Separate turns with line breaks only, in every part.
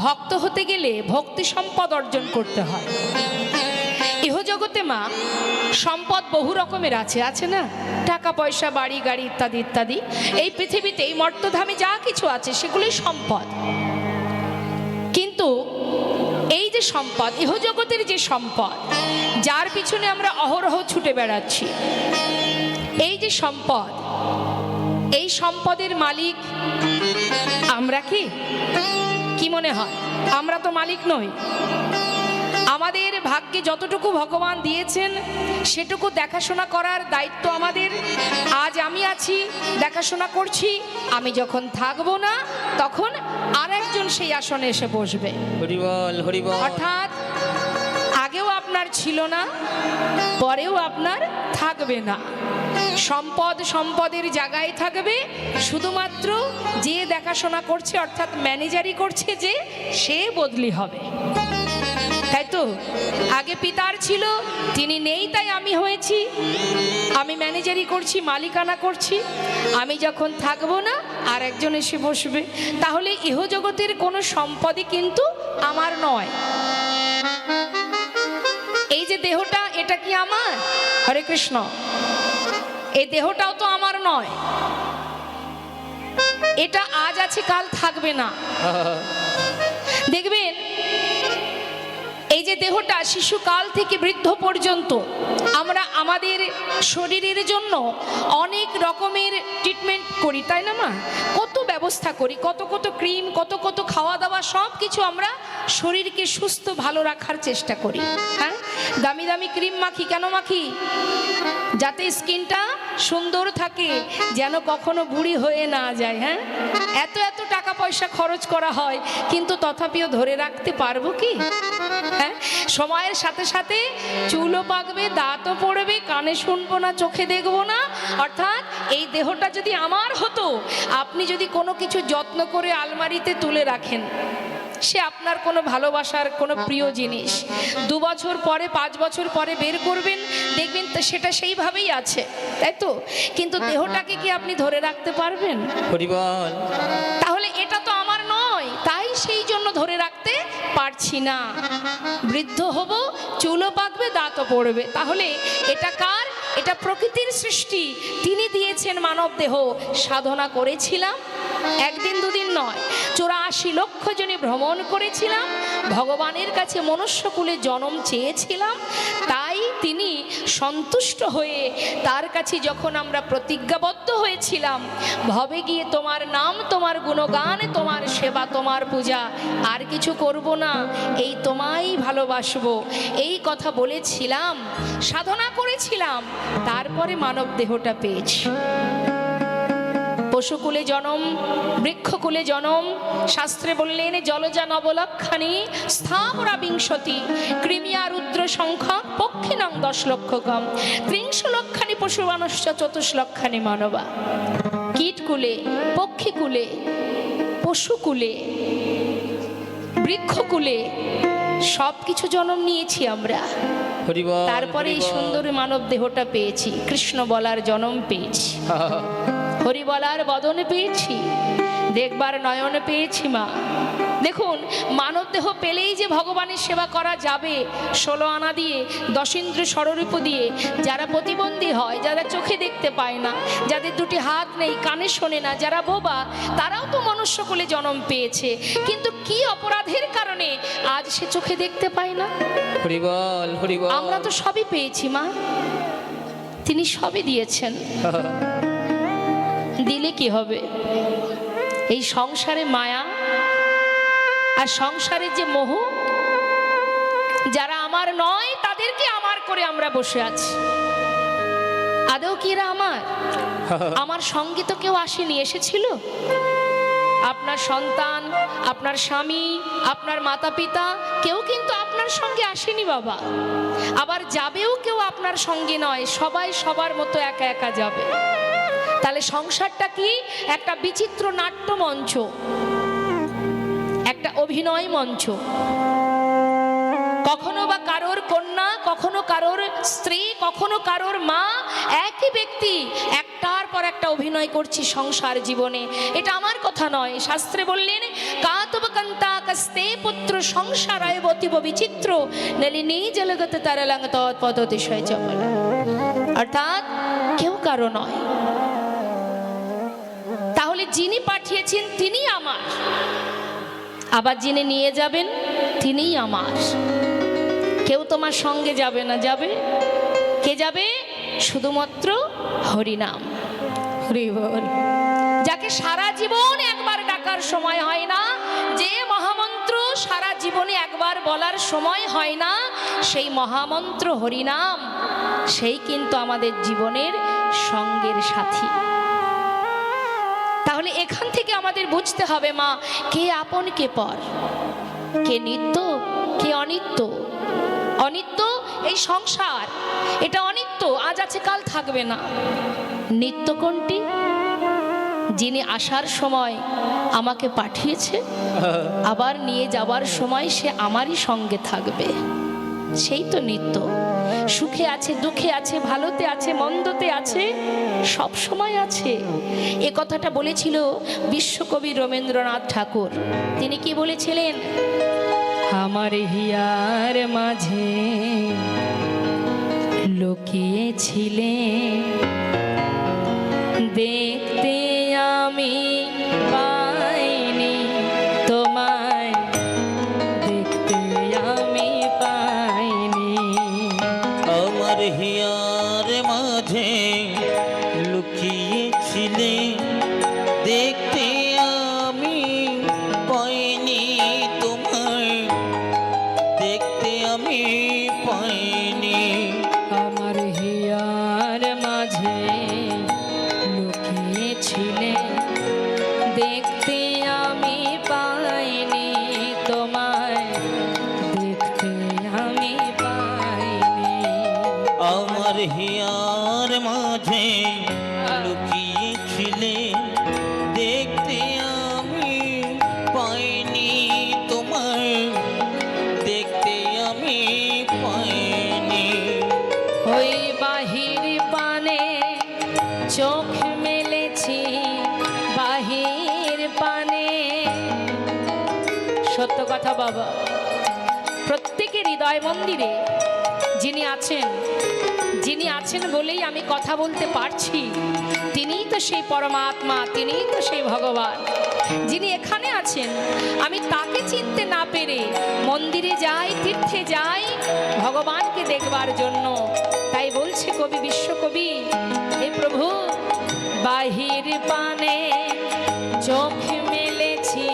ভক্ত হতে গেলে ভক্তি সম্পদ অর্জন করতে হয়। ইহজগতে মা সম্পদ বহু রকমের আছে না, টাকা পয়সা, বাড়ি গাড়ি ইত্যাদি ইত্যাদি। এই পৃথিবীতে এই মর্তধামে যা কিছু আছে সেগুলোই সম্পদ। কিন্তু এই যে সম্পদ, ইহজগতের যে সম্পদ, যার পিছনে আমরা অহরহ ছুটে বেড়াচ্ছি, এই যে সম্পদ, এই সম্পদের মালিক আমরা কি মনে হয়? আমরা তো মালিক নই। আমাদের ভাগ্যে যতটুকু ভগবান দিয়েছেন সেটুকু দেখাশোনা করার দায়িত্ব আমাদের। আজ আমি আছি, দেখাশোনা করছি, আমি যখন থাকবো না তখন আরেকজন সেই আসনে এসে বসবে।
হরি বল, হরি বল।
অর্থাৎ আগেও আপনার ছিল না, পরেও আপনার থাকবে না। সম্পদ সম্পদের জায়গায় থাকবে, শুধুমাত্র যে দেখাশোনা করছে অর্থাৎ ম্যানেজারি করছে যে, সে বদলি হবে। তাই তো আগে পিতার ছিল, তিনি নেই তাই আমি হয়েছি, আমি ম্যানেজারি করছি, মালিকানা করছি। আমি যখন থাকবো না আর একজন এসে বসবে। তাহলে ইহজগতের কোনো সম্পদই কিন্তু আমার নয়। এই যে দেহটা, এটা কি আমার? হরে কৃষ্ণ। এই দেহটাও তো আমার নয়, এটা আজ আছে কাল থাকবে না। দেখবেন এই যে দেহটা শিশুকাল থেকে বৃদ্ধ পর্যন্ত আমরা আমাদের শরীরের জন্য অনেক রকমের ট্রিটমেন্ট করি, তাই না মা? কত ব্যবস্থা করি, কত কত ক্রিম, কত কত খাওয়া দাওয়া, সব কিছু আমরা শরীরকে সুস্থ ভালো রাখার চেষ্টা করি। হ্যাঁ, দামি দামি ক্রিম মাখি। কেন মাখি? যাতে স্কিনটা সুন্দর থাকে, যেন কখনো বুড়ি হয়ে না যায়। হ্যাঁ, এত এত টাকা পয়সা খরচ করা হয়, কিন্তু তথাপিও ধরে রাখতে পারবো কি? হ্যাঁ, সময়ের সাথে সাথে চুলও পাকবে, দাঁতও পড়বে, কানে শুনবো না, চোখে দেখবো না। অর্থাৎ এই দেহটা যদি আমার হতো, আপনি যদি কোনো কিছু যত্ন করে আলমারিতে তুলে রাখেন, সে আপনার কোনো ভালোবাসার কোনো প্রিয় জিনিস, 2 বছর পরে 5 বছর পরে বের করবেন, দেখবেন তো সেটা সেইভাবেই আছে, তাই তো? কিন্তু দেহটাকে কি আপনি ধরে রাখতে পারবেন?
হরি বল।
তাহলে এটা তো আমার নয়, তাই সেই জন্য ধরে রাখতে পারছি না। বৃদ্ধ হব, চুলও পাকবে, দাঁতও পড়বে। তাহলে এটা কার? এটা প্রকৃতির সৃষ্টি, তিনি দিয়েছেন মানব দেহ। সাধনা করেছিলাম, একদিন দুদিন নয়, 84 লক্ষ জনে ভ্রমণ করেছিলাম, ভগবানের কাছে মনুষ্যকুলে জন্ম চেয়েছিলাম। তাই তিনি সন্তুষ্ট হয়ে তার কাছে যখন আমরা প্রতিজ্ঞাবদ্ধ হয়েছিলাম, ভবে গিয়ে তোমার নাম, তোমার গুণগান, তোমার সেবা, তোমার পূজা, আর কিছু করব না, এই তোমায় ভালোবাসবো, এই কথা বলেছিলাম, সাধনা করেছিলাম, তারপরে মানব দেহটা পেয়েছি। পশুকুলে জনম, বৃক্ষকুলে জনম। শাস্ত্রে বললেন জলজা নবলক্ষানি স্থাবরা বিংশতি, কৃমিয়া রুদ্র সংখ্যা পক্ষিণাং 10 লক্ষ কম, 30 লক্ষানি পশু মানুষ্য 24 লক্ষানি মানবা। কীটকুলে, পক্ষীকুলে, পশুকুলে, বৃক্ষকুলে সব কিছু জন্ম নিয়েছি আমরা। তারপরে এই সুন্দর মানব দেহটা পেয়েছি, কৃষ্ণ বলার জন্ম পেয়েছি, হরি বলার বদন পেয়েছি, দেখবার নয়ন পেয়েছি। মা দেখুন, মানব দেহ পেলেই যে ভগবানের সেবা করা যাবে 16 আনা দিয়ে, 10 ইন্দ্র ষড়রূপ দিয়ে, যারা প্রতিবন্ধী হয়, যারা চোখে দেখতে পায় না, যাদের 2টি হাত নেই, কানে শোনে না, যারা বোবা, তারাও তো মনুষ্যকুলে জন্ম পেয়েছে। কিন্তু কি অপরাধের কারণে আজ সে চোখে দেখতে পায় না?
হরি বল, হরি বল।
আমরা তো সবই পেয়েছি মা, তিনি সবই দিয়েছেন। দিলে কি হবে? এই সংসারে মায়া আর সংসারের যে মোহ, যারা আমার নয় তাদেরকে আমার করে আমরা বসে আছি। আদৌ কি এরা আমার? আমার সঙ্গে তো কেউ আসেনি, এসেছিল আপনার সন্তান, আপনার স্বামী, আপনার মাতা পিতা, কেউ কিন্তু আপনার সঙ্গে আসেনি বাবা। আবার যাবেও কেউ আপনার সঙ্গে নয়, সবাই সবার মতো একা একা যাবে। তাহলে সংসারটা কি? একটা বিচিত্র নাট্য মঞ্চ, একটা অভিনয় মঞ্চ। কখনো বা কারোর কন্যা, কখনো কারোর স্ত্রী, কখনো কারোর মা, একই ব্যক্তি একটার পর একটা অভিনয় করছি সংসার জীবনে। এটা আমার কথা নয়, শাস্ত্রে বললেন কাতব কান্তা কাস্তে পুত্র সংসারায় বতিব বিচিত্র নলিনী জলগত তারালাং তৎপদতিশয় চপল। অর্থাৎ কেউ কারো নয়। তাহলে যিনি পাঠিয়েছেন তিনি আমার, আবার যিনি নিয়ে যাবেন তিনিই আমার। কেউ তোমার সঙ্গে যাবে না, যাবে কে যাবে? শুধুমাত্র হরিনাম। হরি বল। যাকে সারা জীবন একবার ডাকার সময় হয় না, যে মহামন্ত্র সারা জীবনে একবার বলার সময় হয় না, সেই মহামন্ত্র হরিনাম, সেই কিন্তু আমাদের জীবনের সঙ্গের সাথী। তাহলে এখান থেকে আমাদের বুঝতে হবে মা, কে আপন কে পর, কে নিত্য কে অনিত্য। অনিত্য এই সংসার, এটা অনিত্য, আজ আছে কাল থাকবে না। নিত্য কোনটি? যিনি আসার সময় আমাকে পাঠিয়েছে, আবার নিয়ে যাবার সময় সে আমারই সঙ্গে থাকবে, সেই তো নিত্য। সুখে আছে, দুঃখে আছে, ভালোতে আছে, মন্দতে আছে, সব সময় আছে। এ কথাটা বলেছিল বিশ্বকবি রবীন্দ্রনাথ ঠাকুর। তিনি কি বলেছিলেন? আমার হিয়ার মাঝে লুকিয়েছিলে, দেখতে আমি পাইনি তোমায়, দেখতে আমি পাইনি।
আমার হিয়ার মাঝে লুকিয়েছিলে, দেখতে আমি পাইনি তোমায়, দেখতে আমি পাইনি।
আমার হিয়ার মাঝে লুকিয়েছিলে, দেখতে আমি পাইনি তোমায়, দেখতে আমি পাইনি।
আমার হিয়ার মাঝে লুকিয়েছিলে, দেখতে আমি পাইনি তোমায়, দেখতে আমি পাইনি।
ওই বাহির পানে চোখ মেলেছি, বাহির পানে। সত্য কথা বাবা, প্রত্যেকের হৃদয় মন্দিরে যিনি আছেন বলেই আমি কথা বলতে পারছি। তিনিই তো সেই পরমাত্মা, তিনিই তো সেই ভগবান। যিনি এখানে আছেন, আমি তাকে চিনতে না পেরে মন্দিরে যাই, তীর্থে যাই ভগবানকে দেখবার জন্য। তাই বলছে কবি, বিশ্বকবি, হে প্রভু, বাহির পানে চোখ মেলেছি,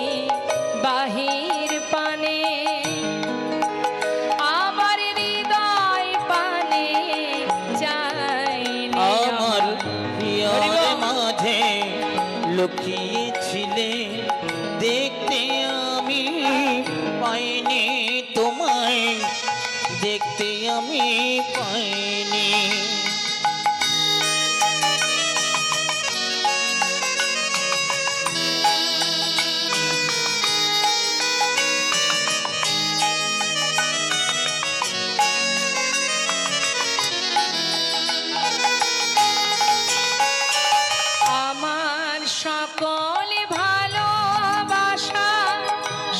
বাহির পানে, আবার হৃদয় পানে যাইনি।
আমার হিয়ার মাঝে লুকিয়েছিলে, দেখতে আমি পাইনি তোমায়, দেখতে আমি পাইনি।
আমার সকল ভালোবাসা,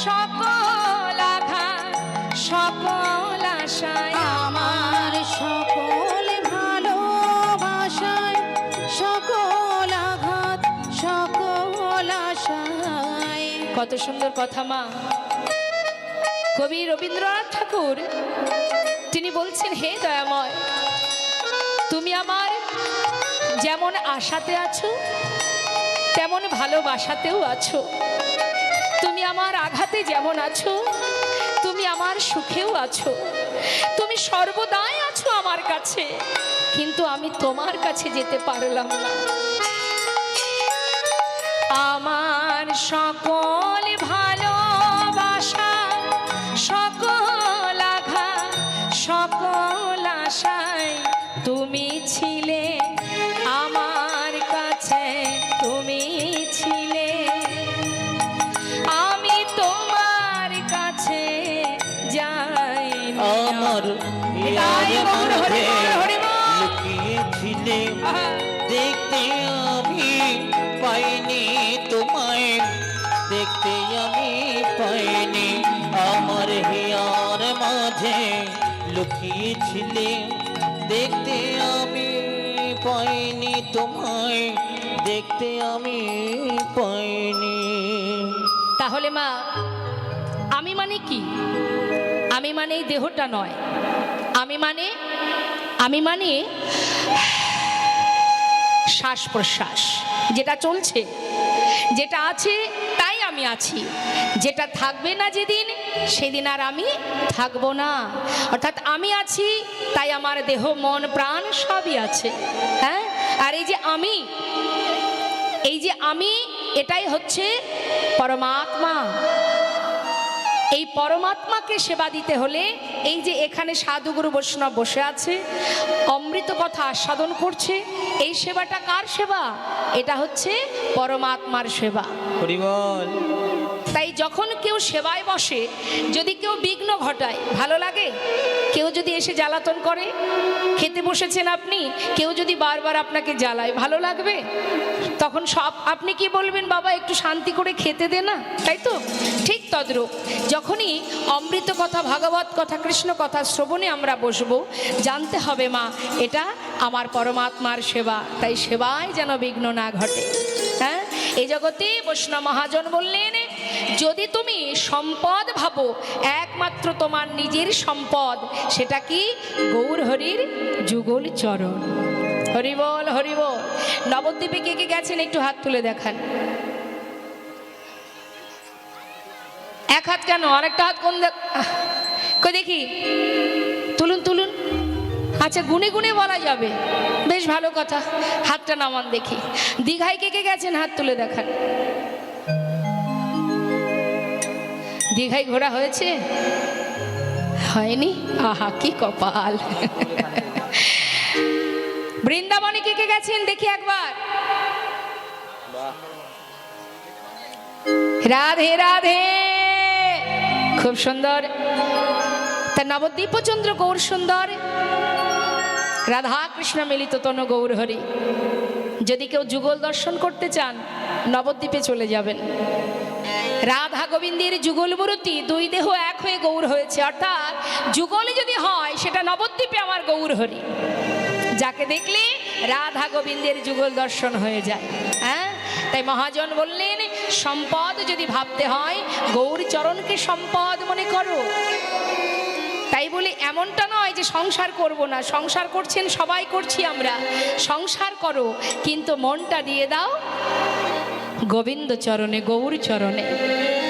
সকল আঘাত, সকল আশায়,
আমার সকল ভালোবাসায়, সকল আঘাত, সকল আশায়।
কত সুন্দর কথা মা। কবি রবীন্দ্রনাথ ঠাকুর তিনি বলছেন, হে দয়াময়, তুমি আমার যেমন আশাতে আছো, তেমন ভালোবাসাতেও আছো। তুমি আমার আঘাতে যেমন আছো, তুমি আমার সুখেও আছো। তুমি সর্বদাই আছো আমার কাছে, কিন্তু আমি তোমার কাছে যেতে পারলাম না। আমার সকল ভালোবাসা, সকল আঘাত, সকল আশায় তুমি ছিলে আমার কাছে, তুমি ছিলে। আমি তোমার কাছে যাইনি।
আমার
নিতাই
হিয়ার
গৌর হরি
মাঝে
বল, হরি বল।
লুকিয়েছিলে
আহা,
দেখতে আমি পাইনি তোমায়, দেখতে আমি পাইনি। আমার হিয়ার মাঝে লুকিয়েছিলে দেখতে আমি পাইনি তোমায়, দেখতে আমি পাইনি।
তাহলে মা আমি মানে কি? আমি মানে এই দেহটা নয়, আমি মানে শ্বাস প্রশ্বাস যেটা চলছে, যেটা আছে তাই আমি আছি, যেটা থাকবে না যেদিন সেদিন আর আমি থাকবো না। অর্থাৎ আমি আছি তাই আমার দেহ মন প্রাণ সবই আছে। হ্যাঁ, আর এই যে আমি এটাই হচ্ছে পরমাত্মা। এই পরমাত্মাকে সেবা দিতে হলে এই যে এখানে সাধুগুরু বৈষ্ণব বসে আছে, অমৃত কথা আস্বাদন করছে, এই সেবাটা কার সেবা? এটা হচ্ছে পরমাত্মার সেবা।
হরি বল।
তাই যখন কেউ সেবায় বসে, যদি কেউ বিঘ্ন ঘটায় ভালো লাগে? কেউ যদি এসে জ্বালাতন করে, খেতে বসেছেন আপনি, কেউ যদি বারবার আপনাকে জ্বালায়, ভালো লাগবে? তখন আপনি কি বলবেন, বাবা একটু শান্তি করে খেতে দে না, তাই তো? ঠিক তদ্রূপ যখনই অমৃত কথা, ভাগবত কথা, কৃষ্ণ কথা শ্রবণে আমরা বসবো, জানতে হবে মা এটা আমার পরমাত্মার সেবা, তাই সেবায় যেন বিঘ্ন না ঘটে। হ্যাঁ, এই জগতে বৈষ্ণব মহাজন বললেন, যদি তুমি সম্পদ ভাবো, একমাত্র তোমার নিজের সম্পদ, সেটা কি? গৌর হরির যুগল চরণ। হরি বল, হরি বল। নবদ্বীপে কে কে গেছেন একটু হাত তুলে দেখান। এক হাত কেন, আরেকটা হাত কোন কই দেখি, তুলুন তুলুন। আচ্ছা, গুনে গুনে বলা যাবে, বেশ ভালো কথা। হাতটা নামান দেখি। দীঘায় কে কে গেছেন হাত তুলে দেখান। দীঘায় ঘোরা হয়েছে? হয়নি? আহা কি কপাল। বৃন্দাবনে কে কে গেছেন দেখি একবার। রাধে রাধে, খুব সুন্দর। তা নবদ্বীপচন্দ্র গৌর সুন্দর, রাধা কৃষ্ণ মিলিত তনু গৌর হরি। যদি কেউ যুগল দর্শন করতে চান, নবদ্বীপে চলে যাবেন। রাধা গোবিন্দের যুগল মূর্তি, দুই দেহ এক হয়ে গৌর হয়েছে। অর্থাৎ যুগলে যদি হয়, সেটা নবদ্বীপে আমার গৌর হরি, যাকে দেখলে রাধা গোবিন্দের যুগল দর্শন হয়ে যায়। হ্যাঁ, তাই মহাজন বললেন, সম্পদ যদি ভাবতে হয়, গৌর চরণকে সম্পদ মনে করো। তাই বলে এমনটা নয় যে সংসার করব না, সংসার করছেন সবাই, করছি আমরা। সংসার করো, কিন্তু মনটা দিয়ে দাও গোবিন্দ চরণে, গৌর চরণে।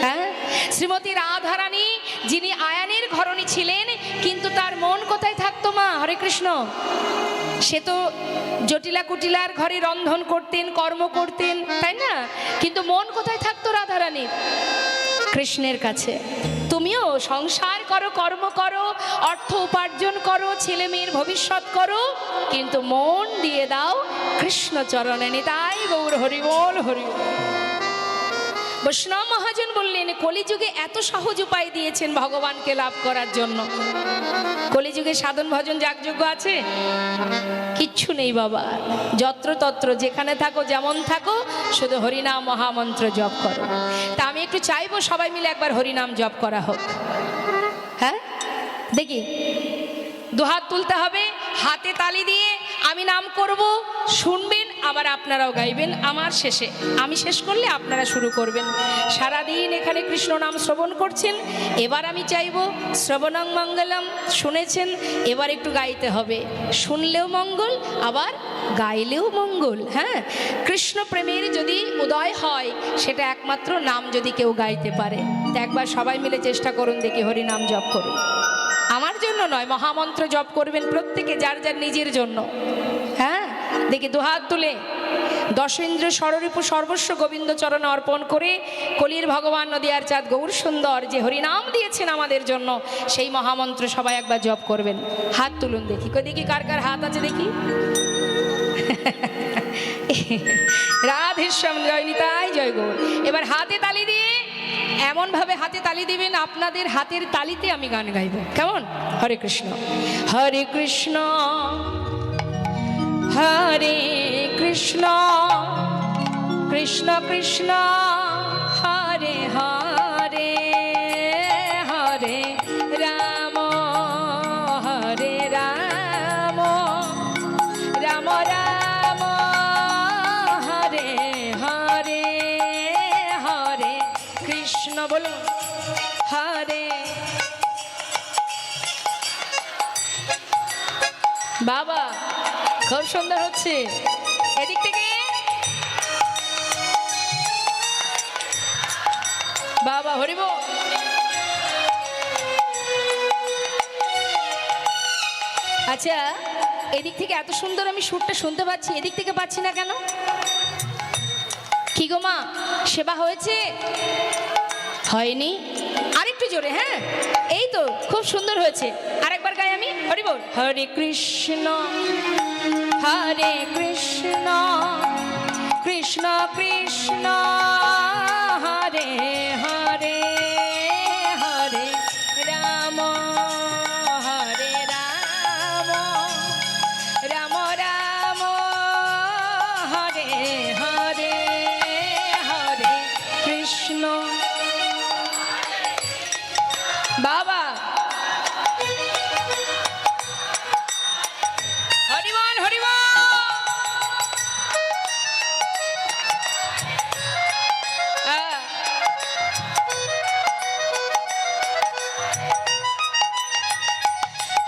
হ্যাঁ, শ্রীমতী রাধারানী যিনি আয়ানের ঘরণী ছিলেন, কিন্তু তার মন কোথায় থাকতো মা? হরে কৃষ্ণ। সে তো জটিলা কুটিলার ঘরে রন্ধন করতেন, কর্ম করতেন, তাই না? কিন্তু মন কোথায় থাকতো রাধারানীর? কৃষ্ণের কাছে। তুমিও সংসার করো, কর্ম করো, অর্থ উপার্জন করো, ছেলে মেয়ের ভবিষ্যৎ করো, কিন্তু মন দিয়ে দাও কৃষ্ণ চরণে। নিতাই গৌর হরি বল, হরি বল। বৈষ্ণব মহাজন বললেন, কলিযুগে এত সহজ উপায় দিয়েছেন ভগবানকে লাভ করার জন্য। কলিযুগে সাধন ভজন যাগযজ্ঞ আছে? কিচ্ছু নেই বাবা। যত্রতত্র যেখানে থাকো, যেমন থাকো, শুধু হরিনাম মহামন্ত্র জপ করো। তা আমি একটু চাইবো সবাই মিলে একবার হরিনাম জপ করা হোক। হ্যাঁ, দেখি দুহাত তুলতে হবে, হাতে তালি দিয়ে আমি নাম করব, শুনবেন, আবার আপনারাও গাইবেন। আমার শেষে, আমি শেষ করলে আপনারা শুরু করবেন। সারাদিন এখানে কৃষ্ণ নাম শ্রবণ করছেন, এবার আমি চাইব শ্রবণং মঙ্গলম, শুনেছেন, এবার একটু গাইতে হবে। শুনলেও মঙ্গল, আবার গাইলেও মঙ্গল। হ্যাঁ, কৃষ্ণ প্রেমের যদি উদয় হয়, সেটা একমাত্র নাম যদি কেউ গাইতে পারে। তো একবার সবাই মিলে চেষ্টা করুন, দেখি হরি নাম জপ করুন। আমার জন্য নয়, মহামন্ত্র জপ করবেন প্রত্যেকে যার যার নিজের জন্য। হ্যাঁ, দেখি দুহাত তুলে দশেন্দ্র সররূপ সর্বস্ব গোবিন্দ চরণে অর্পণ করে, কলির ভগবান নদিয়ার চাঁদ গৌর সুন্দর যে হরিনাম দিয়েছেন আমাদের জন্য, সেই মহামন্ত্র সবাই একবার জপ করবেন। হাত তুলুন দেখি, দেখি কার কার হাত আছে দেখি। রাধেশ্যাম, জয় নিতাই, জয় গৌর। এবার হাতে তালি দিয়ে এমন ভাবে হাতে তালি দিবেন, আপনাদের হাতের তালিতে আমি গান গাইব, কেমন? হরে কৃষ্ণ, হরে কৃষ্ণ, হরে কৃষ্ণ, কৃষ্ণ কৃষ্ণ, হরে হরে, হরে রাম, হরে রাম, রাম রাম, হরে হরে, হরে কৃষ্ণ, বলুন হরে। বাবা খুব সুন্দর হচ্ছে, এদিক থেকে বাবা হরিব। আচ্ছা, এদিক থেকে এত সুন্দর আমি সুরটা শুনতে পাচ্ছি, এদিক থেকে পাচ্ছি না কেন? কি গো মা, সেবা হয়েছে? হয়নি? আরেকটু জোরে, হ্যাঁ এই তো খুব সুন্দর হয়েছে, আরেকবার গাই আমি, হরি বল। হরে কৃষ্ণ, হরে কৃষ্ণ, কৃষ্ণ কৃষ্ণ, হরে হরে, হরে রাম, হরে রাম, রাম রাম, হরে হরে, হরে কৃষ্ণ। বাবা হরিবল হরিবল।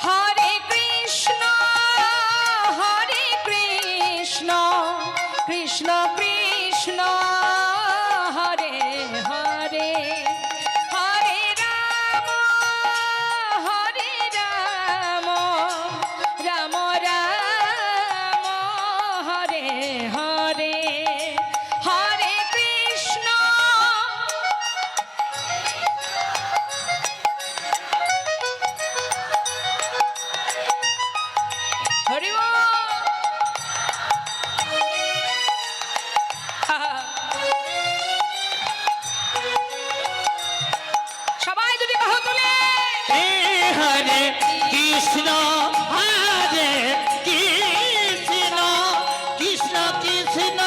হরে কৃষ্ণ, হরে কৃষ্ণ, কৃষ্ণ কৃষ্ণ, হরে হরে, হরে রাম, হরে রাম, রাম রাম, হরে হরে, হরে কৃষ্ণ। হরি বল। সবাই দুটি বাহু তুলে
হরে কৃষ্ণ, হরে কৃষ্ণ, কৃষ্ণ কৃষ্ণ,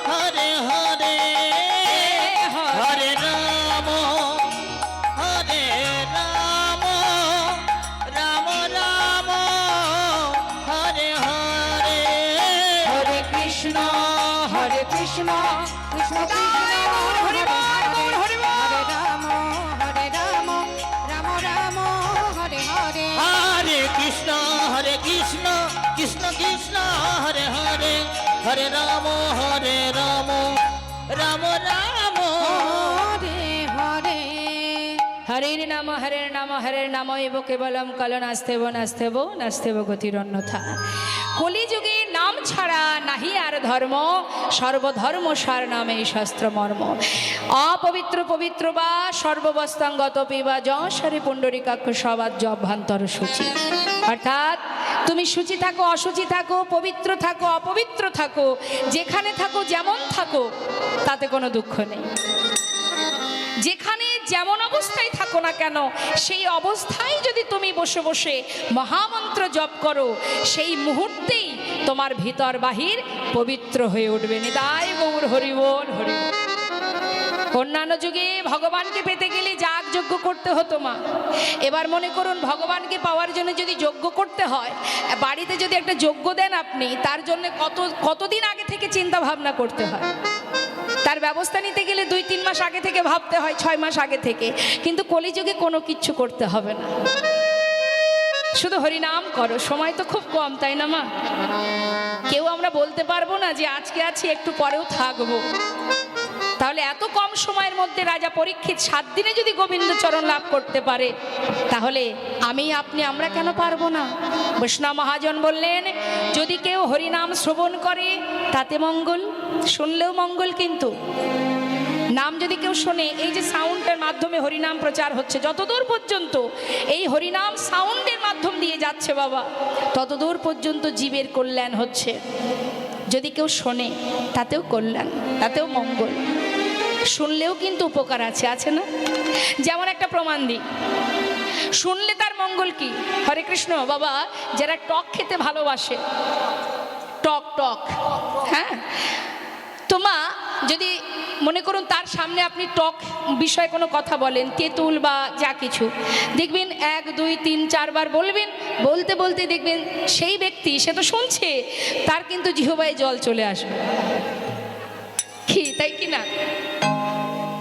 হরে হরে, হরে রাম, হরে রাম, রাম রাম, হরে হরে,
হরে কৃষ্ণ, হরে কৃষ্ণ, কৃষ্ণ কৃষ্ণ, হরে বল, হরে বল।
হরে রাম, হরে রাম, রাম রাম, হরে হরে,
হরে কৃষ্ণ, হরে কৃষ্ণ, কৃষ্ণ কৃষ্ণ, হরে হরে, হরে রাম, হরে রাম, রাম রাম,
হরে হরে।
হরের নাম, হরের নাম, হরের নাম এব কেবলম কল নাস্তেব নাস্তেব নাস্তেব গতিরন্যথা। কলিযুগে নাম ছাড়া নাহি আর ধর্ম, সর্বধর্ম সার নামে শাস্ত্র মর্ম। অপবিত্র পবিত্র বা সর্ববস্তাঙ্গত পিবা যশরে পুণ্ডরিকাক্ষ সবাজ্য অভ্যন্তর সূচি। অর্থাৎ তুমি সূচি থাকো, অসুচি থাকো, পবিত্র থাকো, অপবিত্র থাকো, যেখানে থাকো যেমন থাকো তাতে কোনো দুঃখ নেই। যেখানে যেমন অবস্থায় থাকো না কেন, সেই অবস্থায় যদি তুমি বসে বসে মহামন্ত্র জপ করো, সেই মুহূর্তেই তোমার ভিতর বাহির পবিত্র হয়ে উঠবে। নিতাই গৌর হরি বল, হরি বল। অন্যান্য যুগে ভগবানকে পেতে গেলে যাগ যজ্ঞ করতে হতো মা। এবার মনে করুন ভগবানকে পাওয়ার জন্য যদি যজ্ঞ করতে হয়, বাড়িতে যদি একটা যজ্ঞ দেন আপনি, তার জন্য কতদিন আগে থেকে চিন্তা ভাবনা করতে হয়। তার ব্যবস্থা নিতে গেলে 2-3 মাস আগে থেকে ভাবতে হয়, 6 মাস আগে থেকে। কিন্তু কলিযুগে কোনো কিচ্ছু করতে হবে না, শুধু হরিনাম করো। সময় তো খুব কম, তাই না মা? কেউ আমরা বলতে পারবো না যে আজকে আছি একটু পরেও থাকবো। তাহলে এত কম সময়ের মধ্যে রাজা পরীক্ষিত 7 দিনে যদি গোবিন্দ চরণ লাভ করতে পারে, তাহলে আমি আপনি আমরা কেন পারবো না? বৈষ্ণব মহাজন বললেন, যদি কেউ হরিনাম শ্রবণ করে তাতে মঙ্গল, শুনলেও মঙ্গল। কিন্তু নাম যদি কেউ শোনে, এই যে সাউন্ডের মাধ্যমে হরিনাম প্রচার হচ্ছে, যতদূর পর্যন্ত এই হরিনাম সাউন্ডের মাধ্যম দিয়ে যাচ্ছে বাবা, ততদূর পর্যন্ত জীবের কল্যাণ হচ্ছে। যদি কেউ শোনে তাতেও কল্যাণ, তাতেও মঙ্গল। শুনলেও কিন্তু উপকার আছে, আছে না? যেমন একটা প্রমাণ দিই, শুনলে তার মঙ্গল কি? হরে কৃষ্ণ বাবা, যারা টক খেতে ভালোবাসে, টক টক, হ্যাঁ, তো মা যদি মনে করুন তার সামনে আপনি টক বিষয়ে কোনো কথা বলেন, তেঁতুল বা যা কিছু, দেখবেন 1 2 3 4 বার বলবেন, বলতে বলতে দেখবেন সেই ব্যক্তি, সে তো শুনছে, তার কিন্তু জিহ্বায় জল চলে আসবে, কি তাই কি না?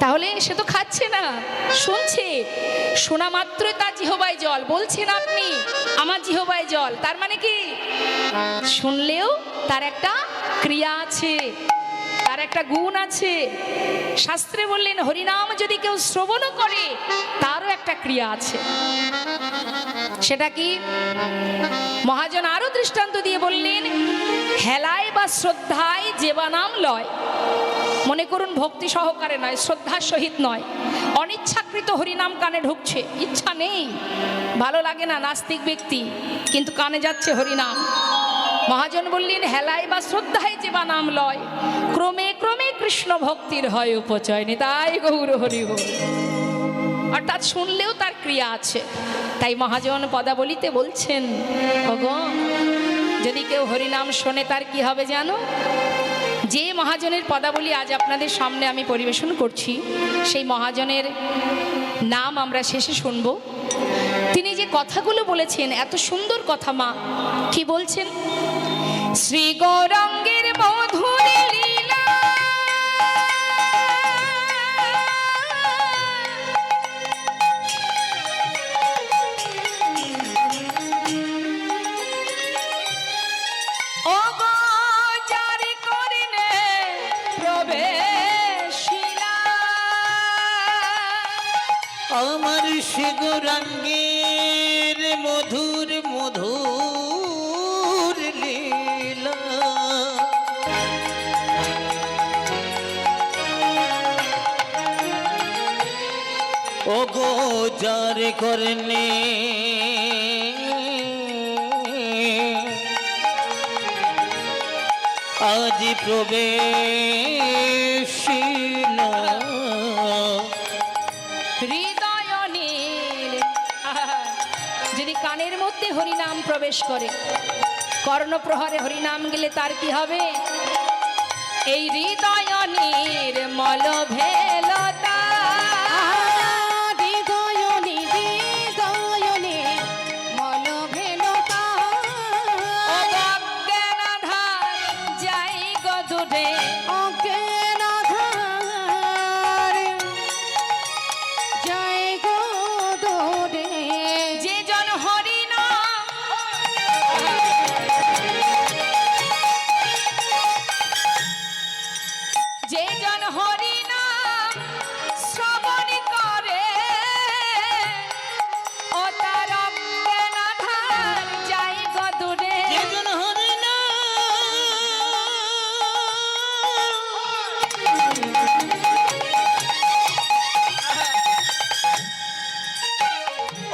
তাহলে সে তো খাচ্ছে না, শুনছে, শোনা মাত্রই তার জিহ্বায় জল। বলছেন আপনি আমার জিহ্বায় জল, তার মানে কি? শুনলেও তার একটা ক্রিয়া আছে, তার একটা গুণ আছে। শাস্ত্রে বললেন হরিনাম যদি কেউ শ্রবণ করে তারও একটা ক্রিয়া আছে। সেটা কি? মহাজন আরো দৃষ্টান্ত দিয়ে বললেন, হেলায় বা শ্রদ্ধায় যেবা নাম লয়। মনে করুন ভক্তি সহকারে নয়, শ্রদ্ধার সহিত নয়, অনিচ্ছাকৃত হরিনাম কানে ঢুকছে, ইচ্ছা নেই, ভালো লাগে না, নাস্তিক ব্যক্তি, কিন্তু কানে যাচ্ছে হরিনাম। মহাজন বললেন হেলায় বা শ্রদ্ধায় যেবা নাম লয়, ক্রমে ক্রমে কৃষ্ণ ভক্তির হয় উপচয়, নিতাই গৌর হরি বল। অর্থাৎ শুনলেও তার ক্রিয়া আছে। তাই মহাজন পদাবলিতে বলছেন, ওগো যদি কেউ হরিনাম শোনে তার কি হবে জানো? যে মহাজনের পদাবলী আজ আপনাদের সামনে আমি পরিবেশন করছি, সেই মহাজনের নাম আমরা শেষে শুনব। তিনি যে কথাগুলো বলেছেন এত সুন্দর কথা মা, কি বলছেন? শ্রী গৌরাঙ্গের মধুর লীলা, ও গো যার করিনে প্রবেশিলা,
আমার সে গৌরাঙ্গের মধুর মধুর লীলা, ও গো যার করনে আজ প্রবেশিলা,
হৃদয় নীল। আহা, যদি কানের মধ্যে হরিনাম প্রবেশ করে, কর্ণপ্রহরে হরিনাম গেলে তার কি হবে? এই হৃদয় নির্মল ভেলতা,
হৃদয়নে হৃদয়নে মল ভেলতা,
অজ্ঞানাধার যাই গদুরে,
অজ্ঞানাধার জয় গো দোরে,
যে জন হরিনাম, যে জন হরিনাম শ্রবণ করে, ও তার অজ্ঞানাধার যাই গদুরে,
যেজন হরিনাম,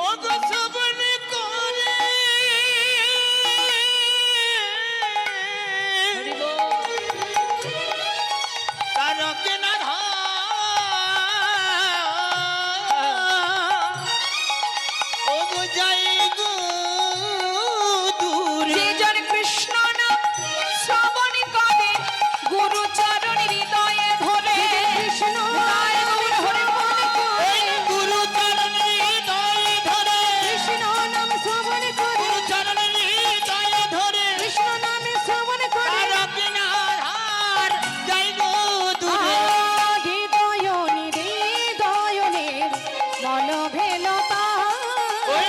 ও গো শ্রবণ করে, তার অজ্ঞানাধার, ও গো যাই গো দূরে,
যে জন কৃষ্ণ নাম শ্রবণ করে, গুরু চরণ হৃদয়ে ধরে,
কৃষ্ণ
তাই গৌর হরি বল করে,
এই গুরু চরণ হৃদয় ধরে,
কৃষ্ণ নাম শ্রবণ করে,
গুরু চরণ হৃদয় ধরে,
কৃষ্ণ নাম শ্রবণ করে,
তার অজ্ঞানাধার যাই গো দূরে,
হৃদয়নে হৃদয়নে মল ভেলতা,
ওই